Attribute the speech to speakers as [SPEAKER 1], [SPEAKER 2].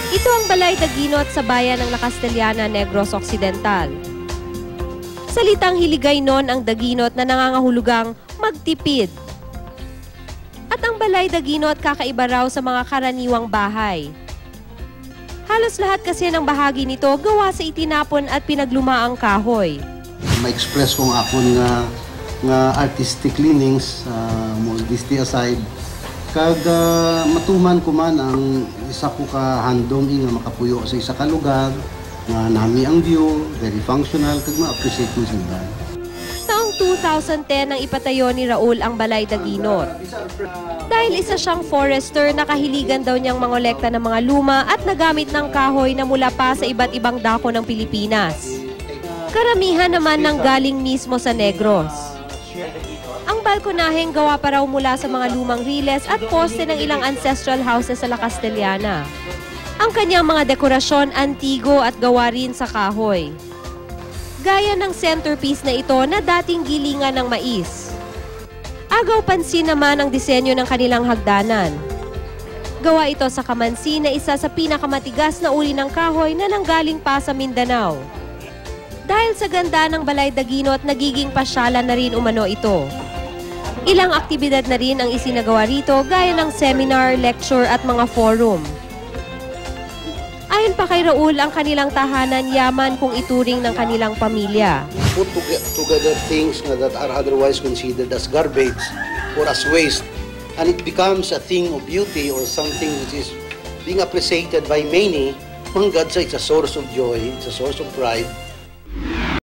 [SPEAKER 1] Ito ang Balay Daginot sa bayan ng La Castellana, Negros Occidental. Salitang Hiligaynon ang Daginot na nangangahulugang magtipid. At ang Balay Daginot kakaiba raw sa mga karaniwang bahay. Halos lahat kasi ng bahagi nito gawa sa itinapon at pinaglumaang kahoy.
[SPEAKER 2] Ma-express kong akon nga artistic leanings, modesty aside, kag matuman ko man ang isa ko ka handom nga makapuyo sa isa ka lugar nga nami ang view, very functional, kag ma-appreciate ko sila.
[SPEAKER 1] Taong 2010 nang ipatayo ni Raul ang Balay Daginot. Dahil isa siyang forester, nakahiligan daw niyang mangolekta ng mga luma at nagamit ng kahoy na mula pa sa iba't ibang dako ng Pilipinas. Karamihan naman ng galing mismo sa Negros. Ang balkonaheng gawa pa raw mula sa mga lumang riles at poste ng ilang ancestral houses sa La Castellana. Ang kanyang mga dekorasyon antigo at gawa rin sa kahoy. Gaya ng centerpiece na ito na dating gilingan ng mais. Agaw pansin naman ang disenyo ng kanilang hagdanan. Gawa ito sa kamansi na isa sa pinakamatigas na uri ng kahoy na nanggaling pa sa Mindanao. Dahil sa ganda ng Balay Daginot, nagiging pasyalan na rin umano ito. Ilang aktibidad na rin ang isinagawa rito gaya ng seminar, lecture at mga forum. Ayon pa kay Raul, ang kanilang tahanan yaman kung ituring ng kanilang pamilya.
[SPEAKER 2] Put together things that are otherwise considered as garbage or as waste, and it becomes a thing of beauty or something which is being appreciated by many. Manggad sa it's a source of joy, it's a source of pride.